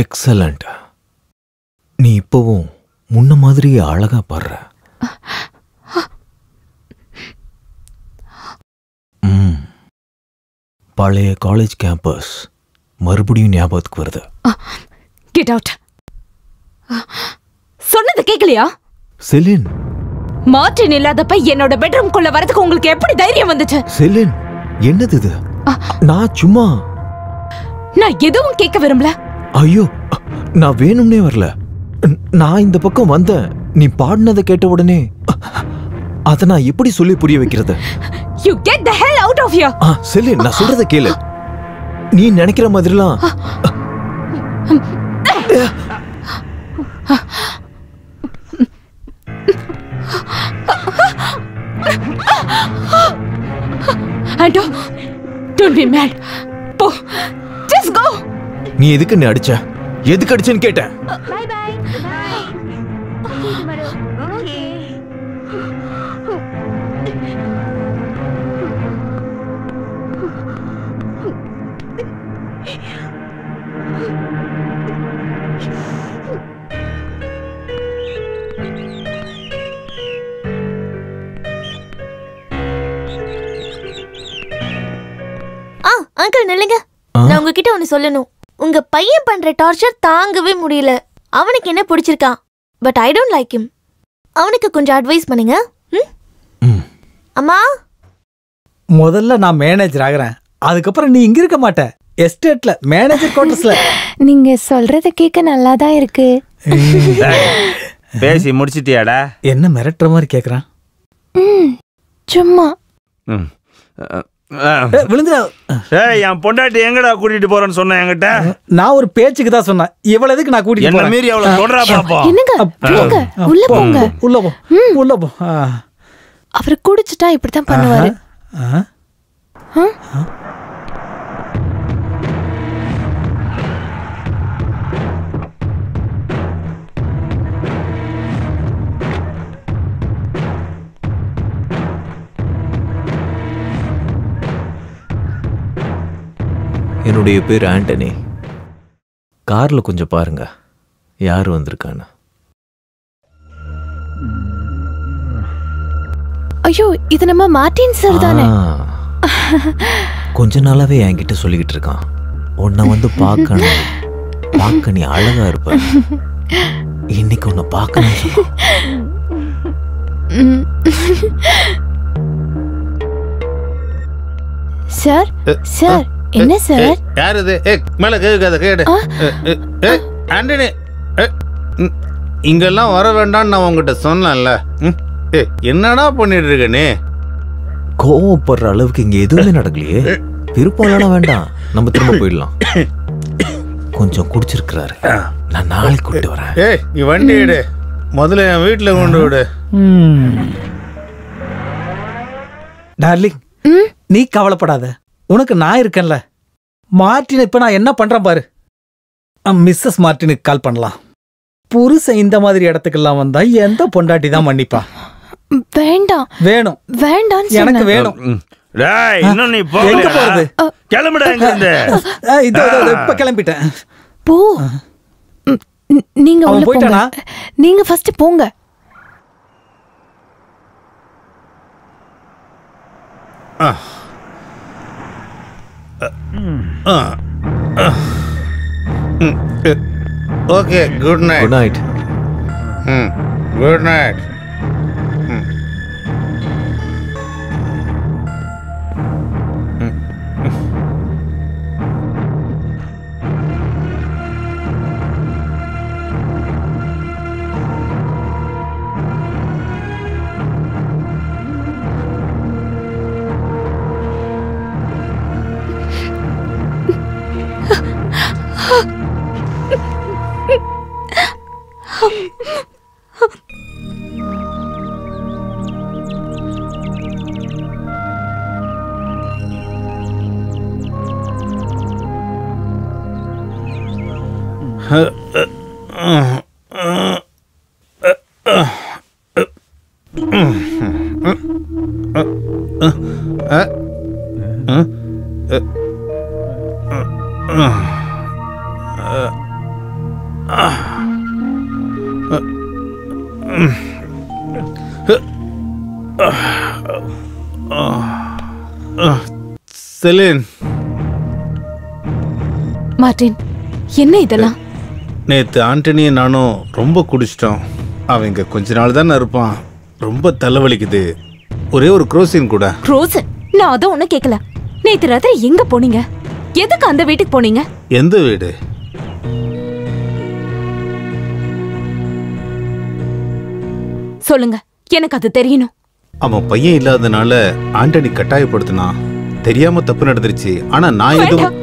Excellent. நீ இப்பவும் முன்ன மாதிரியே அழகா பாடுற. பழைய காலேஜ் கேம்பஸ் மறுபடியும் ஞாபகத்துக்கு வருது. Get out. சொன்னது கேக்கலையா? செலின், மார்டின் இல்லாதப்ப என்னோட பெட்ரூம்குள்ள வரதுக்கு உங்களுக்கு எப்படி தைரியம் வந்துச்சு? செலின், என்னது இது? நான் சும்மா நான் எதுவும் கேட்க விரும்பல. ஐயோ, நான் வேணும்னே வரல. நான் இந்த பக்கம் வந்தேன். நீ பாடினதை கேட்ட உடனே அதை நான் எப்படி சொல்லி புரிய வைக்கிறது? You get the hell out of here. செலின், நான் சொல்றத கேளு. நீ நினைக்கிற மாதிரிலாம் Anto, don't be mad. Po, just go. நீ எதுக்கு நீ அடிச்ச? எதுக்கு அடிச்சேன்னு கேட்டேன். Bye bye. Bye. See you tomorrow. Okay. Uncle நில்லுங்க. நான் உங்ககிட்ட ஒன்னு சொல்லணும். உங்க பையன் பண்ற டார்ச்சர் தாங்கவே முடியல. அவனுக்கு என்ன பிடிச்சிருக்கான், but I don't like him. அவனுக்கு கொஞ்சம் அட்வைஸ் பண்ணுங்க. அம்மா, முதல்ல நான் மேனேஜர் ஆகிறேன், அதுக்கப்புறம் நீ இங்க இருக்க மாட்ட. எஸ்டேட்ல மேனேஜர் குவார்டர்ஸ்ல. நீங்க சொல்றத கேட்க நல்லா தான் இருக்கு. பேசி முடிச்சிட்டியாடா? என்ன மிரட்டுற மாதிரி கேக்குறான்? சும்மா விழுந்துடா. என் பொண்டாட்டி எங்கடா கூட்டிட்டு போறேன்னு சொன்ன என்கிட்ட? நான் ஒரு பேச்சுக்கு தான் சொன்னேன். இவ்வளவு எதுக்கு நான் கூட்டிட்டு என்ன மீறி அவளை தொடரா பாப்போம். என்னங்க, போங்க, உள்ள போங்க. உள்ள போ, உள்ள போ. அவர் குடிச்சிட்டா இப்படித்தான் பண்ணுவாரு. என்னுடைய பேர் ஆண்டனி. கார்ல கொஞ்சம் பாருங்க யாரு வந்திருக்கான்னு. ஐயோ, இது நம்ம மார்டின் சார் தானே? கொஞ்ச நாளாவே என்கிட்ட சொல்லிக்கிட்டு இருக்கான், உன்னை வந்து பார்க்கணும், பார்க்க நீ அழகா இருப்ப, இன்னைக்கு உன்னை பார்க்கணும் சொன்னான். சார், சார், என்ன சார்? யார் இது? மேல கேட்காத கேடு. ஆண்டனி, இங்கெல்லாம் வர வேண்டாம்னு நான் உங்ககிட்ட சொன்னேன்ல. என்னடா பண்ணிட்டு இருக்க நீ? கோவப்படுற அளவுக்கு இங்க எதுவுமே நடக்கலையே. விருப்பம் வேண்டாம், நம்ம திரும்ப போயிடலாம். கொஞ்சம் குடிச்சிருக்கிறாரு, நான் நாளைக்கு கூப்பிட்டு வரேன். நீ வண்டி எடு, முதல்ல என் வீட்டுல கொண்டு விடு. டார்லிங், நீ கவலைப்படாத, உனக்கு நான் இருக்கேன்ல. மார்டின் இப்ப நான் என்ன பண்றேன் பாரு. மிஸ்ஸஸ் மார்டினுக்கு கால் பண்ணலாம். புருஷன் இந்த மாதிரி இடத்துக்கெல்லாம் வந்தா எந்த பொண்டாட்டி தான் மன்னிப்பா? வேண்டாம், வேணும், வேண்டாம், எனக்கு வேணும். இன்னும் நீ எங்க போறது? கிளம்புடா இங்க இருந்து. இதோ இப்ப கிளம்பிட்டேன். போ, நீங்க உள்ள போயிட்டானா? போங்க. நீங்க ஃபர்ஸ்ட் போங்க. Okay, good night. Good night. Good night. Celine, Martin, என்ன இதெல்லாம்? நேற்று ஆண்டனியும் நானும் ரொம்ப குடிச்சிட்டோம். அவன் இங்கே கொஞ்ச நாள் தானே இருப்பான். ரொம்ப தலைவலிக்குது. ஒரே ஒரு குரோசின் கூட. ரோசன், நான் அதை ஒன்னும் கேட்கல. நேத்து ராத்திரி எங்க போனீங்க? எதுக்கு அந்த வீட்டுக்கு போனீங்க? எந்த வீடு? சொல்லுங்க, எனக்கு அது தெரியணும். அவன் பையன் இல்லாதனால ஆண்டனி கட்டாயப்படுத்தினான். தெரியாம தப்பு நடந்துருச்சு. ஆனா நான் எதுவும் வேண்டாம்,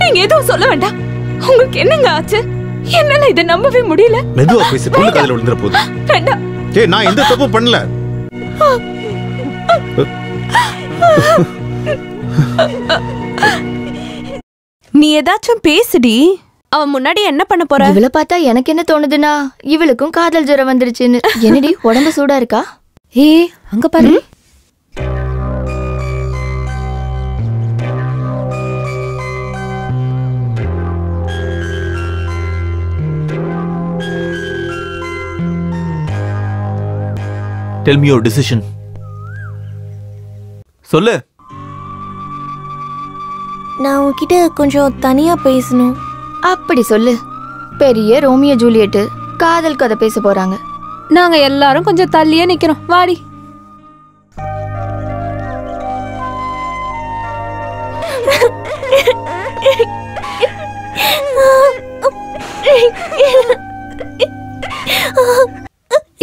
நீங்க எதுவும் சொல்ல வேண்டாம். உங்களுக்கு என்னங்க ஆச்சு? என்னால இதை நம்பவே முடியல. மெதுவா பேசி பொண்ணு காதுல விழுந்துற போகுது. வேண்டாம். ஏய், நான் எந்த தப்பும் பண்ணல. நீ ஏதாச்சும் பேசுடி. அவன் முன்னாடி என்ன பண்ண போற? இவளை பார்த்தா எனக்கு என்ன தோணுதுன்னா இவளுக்கும் காதல் ஜுரம் வந்துருச்சுன்னு. என்னடி உடம்பு சூடா இருக்கா? அங்க பாரு. Tell me your decision. சொல்லு. நான் உன்கிட்ட கொஞ்சம் தனியா பேசணும். அப்படி சொல்லு. பெரிய ரோமியோ ஜூலியட் காதல் கதை பேச போறாங்க. நாங்க எல்லாரும் கொஞ்சம் தள்ளியே நிக்கிறோம். வாடி.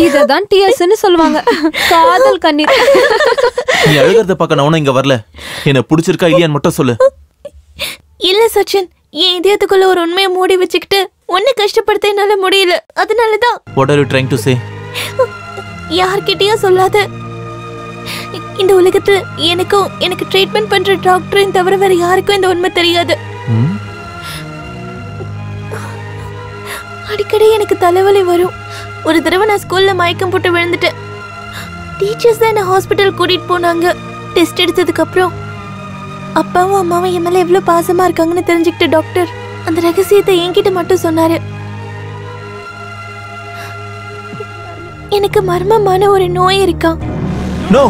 இததான் டிஎஸ்ன்னு சொல்லுவாங்க. காதல் கண்ணீர். நீ அழுகிறத பார்க்க நான் இங்க வரல. என்ன பிடிச்சிருக்கா இல்லையான்னு மட்டும் சொல்லு. இல்ல சச்சின், என் இதயத்துக்குள்ள ஒரு உண்மையை மூடி வச்சுக்கிட்டு உன்னை கஷ்டப்படுத்த என்னால முடியல. அதனாலதான். What are you trying to say? யார்கிட்டயும் சொல்லாத. இந்த உலகத்துல எனக்கு ட்ரீட்மெண்ட் பண்ற டாக்டரையும் தவிர வேற யாருக்கும் இந்த உண்மை தெரியாது. அடிக்கடி எனக்கு தலைவலி வரும். ஒரு தடவை நான் ஸ்கூல்ல மயக்கம் போட்டு விழுந்துட்டேன். டீச்சர்ஸ் தான் என்ன ஹாஸ்பிட்டல் கூட்டிட்டு போனாங்க. டெஸ்ட் எடுத்ததுக்கு அப்புறம் அப்பாவும் அம்மாவும் என் மேல எவ்வளவு பாசமா இருக்காங்கன்னு தெரிஞ்சுக்கிட்ட டாக்டர் அந்த ரகசியத்தை என்கிட்ட மட்டும் சொன்னாரு. எனக்கு மர்மமான ஒரு நோய் இருக்கான். நோ,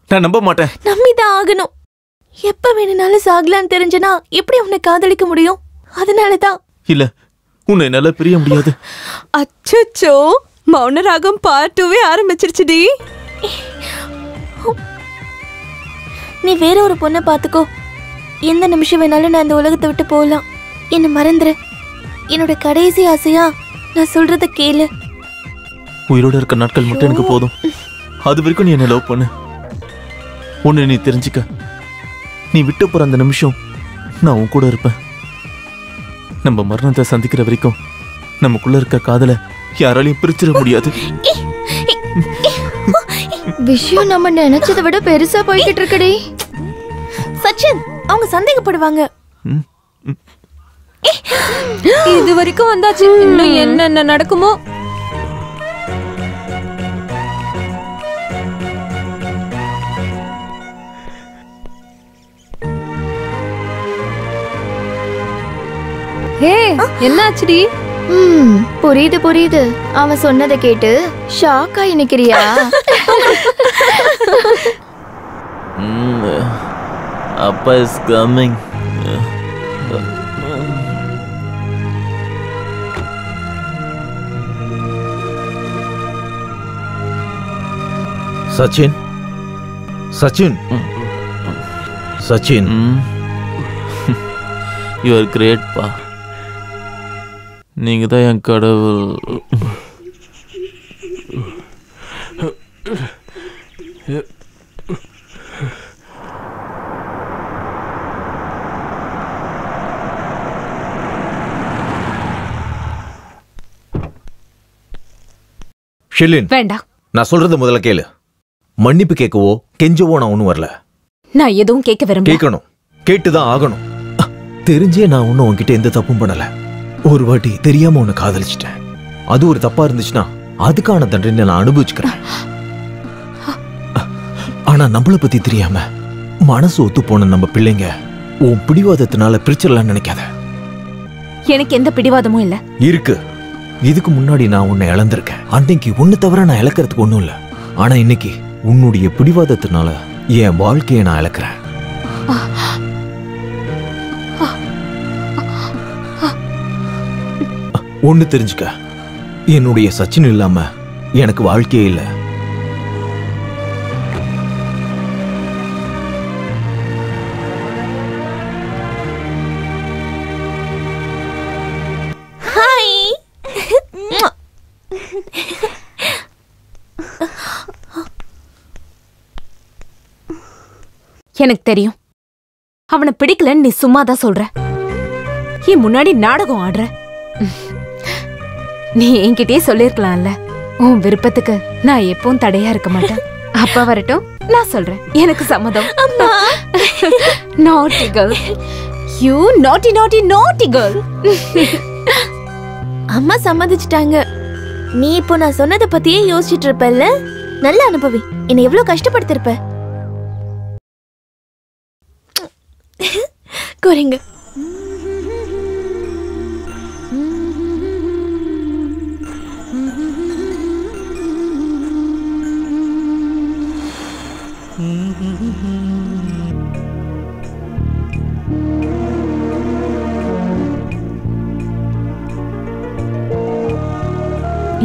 நான் நம்ப மாட்டேன். நம்பிதான் ஆகணும். எப்ப வேணும்னாலும் சாகலான்னு தெரிஞ்சனா எப்படி உன்னை காதலிக்க முடியும்? அதனாலதான். இல்ல, உன்னை என்னால பிரிய முடியாது. அச்சோ, மௌன ராகம் பார்ட் 2 ஆரம்பிச்சிருச்சுடி. நீ வேற ஒரு பொண்ணை பாத்துக்கோ. எந்த நிமிஷம் வேணாலும் நான் இந்த உலகத்தை விட்டு போகலாம். என்ன மறந்துரு. என்னோட கடைசி ஆசையா நான் சொல்றத கேளு. உயிரோட இருக்க நாட்கள் மட்டும் எனக்கு போதும். அது வரைக்கும் நீ என்ன லவ் பண்ணு. ஒன்னு நீ தெரிஞ்சுக்க. நீ விட்டு போற அந்த நிமிஷம் நான் உன் கூட இருப்பேன். நம்ம மரணத்தை சந்திக்கிற வரைக்கும் நமக்குள்ள இருக்க காதலை யாராலையும் பிரிச்சிட முடியாது. விஷயம் நம்ம நினைச்சதை விட பெருசா போய்கிட்டு இருக்கடி. சச்சின், அவங்க சந்தேகப்படுவாங்க. இது வரைக்கும் வந்தாச்சு. இன்னும் என்னென்ன நடக்குமோ? என்னாச்சுடி? புரியுது. அவன் சொன்னதை கேட்டு ஷாக் ஆகி நிக்கிறியா? அப்பா is coming. Sachin, Sachin, Sachin, you are great பா. நீங்க தான் என் கடவுள். ஷெலின், வேண்டாம். நான் சொல்றது முதல்ல கேளு. மன்னிப்பு கேட்கவோ கெஞ்சவோ நான் ஒன்னும் வரல. நான் எதுவும் கேட்க விரும்பல. கேட்கணும், கேட்டுதான் ஆகணும். தெரிஞ்சே நான் ஒன்னும் உன்கிட்ட எந்த தப்பும் பண்ணல. ஒரு வாட்டி தெரியாம உன்னை காதலிச்சிட்டேன். அது ஒரு தப்பா இருந்துச்சுன்னா அதுக்கான தண்டனை நான் அனுபவிச்சுக்கிறேன். ஆனா நம்மளை பத்தி தெரியாம மனசு ஒத்து போன நம்ம பிள்ளைங்க உன் பிடிவாதத்தினால பிரிச்சிடலாம்னு நினைக்காத. எனக்கு எந்த பிடிவாதமும் இல்ல. இருக்கு. இதுக்கு முன்னாடி நான் உன்னை இழந்திருக்கேன். அன்னைக்கு ஒன்னு தவிர நான் இழக்கிறதுக்கு ஒண்ணும் இல்ல. ஆனா இன்னைக்கு உன்னுடைய பிடிவாதத்தினால என் வாழ்க்கையை நான் இழக்கிறேன். ஒண்ணு தெரிஞ்சுக்க, என்னுடைய சச்சின் இல்லாம எனக்கு வாழ்க்கையே இல்ல. எனக்கு தெரியும் அவனை பிடிக்கலன்னு நீ சும்மாதான் சொல்ற. என் முன்னாடி நாடகம் ஆடுற. நீ என்கிட்டயே சொல்லிருக்கலாம்ல, உன் விருப்பத்துக்கு நான் எப்பவும் தடையா இருக்க மாட்டேன். அப்பா வரட்டும், நான் சொல்றேன். எனக்கு சம்மதம். நாட்டி கேர்ள், யூ நாட்டி நாட்டி நாட்டி கேர்ள். அம்மா சம்மதிச்சிட்டாங்க. நீ இப்போ நான் சொன்னதை பத்தியே யோசிச்சுட்டு இருப்பல்ல? நல்ல அனுபவி. என்னை எவ்வளவு கஷ்டப்படுத்திருப்ப. குறைங்க.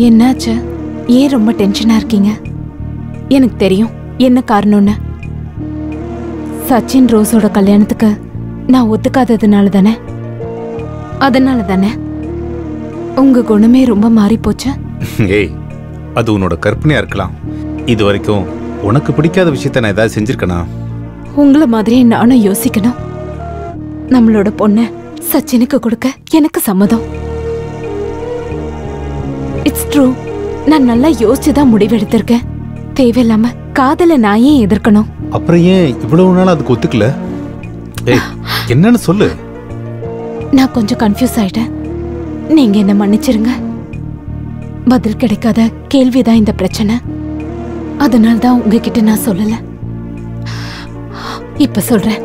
என்னாச்சு? ஏன் ரொம்ப டென்ஷனா இருக்கீங்க? எனக்கு தெரியும் என்ன காரணம்னு. சச்சின் ரோஸோட கல்யாணத்துக்கு நான் ஒத்துக்காததுனால தானே? அதனால தானே உங்க குணமே ரொம்ப மாறி போச்சு. ஏய், அது உன்னோட கற்பனையா இருக்கலாம். இது வரைக்கும் உனக்கு பிடிக்காத விஷயத்த நான் ஏதாவது செஞ்சிருக்கனா? உங்களை மாதிரியே நானும் யோசிக்கணும். நம்மளோட பொண்ண சச்சினுக்கு கொடுக்க எனக்கு சம்மதம். It's true. நான் நல்லா யோசிச்சுதான் முடிவெடுத்திருக்கேன். தேவையில்லாம காதல நான் ஏன் எதிர்க்கணும்? அப்புறம் ஏன் இவ்வளவு நாள் அதுக்கு ஒத்துக்கல? ஏய், என்னன்னு சொல்லு. நான் கொஞ்சம் கன்ஃபியூஸ் ஆயிட்டேன். நீங்க என்ன மன்னிச்சிருங்க. பதில் கிடைக்காத கேள்விதான் இந்த பிரச்சனை. அதனால்தான் உங்ககிட்ட நான் சொல்லல. இப்ப சொல்றேன்.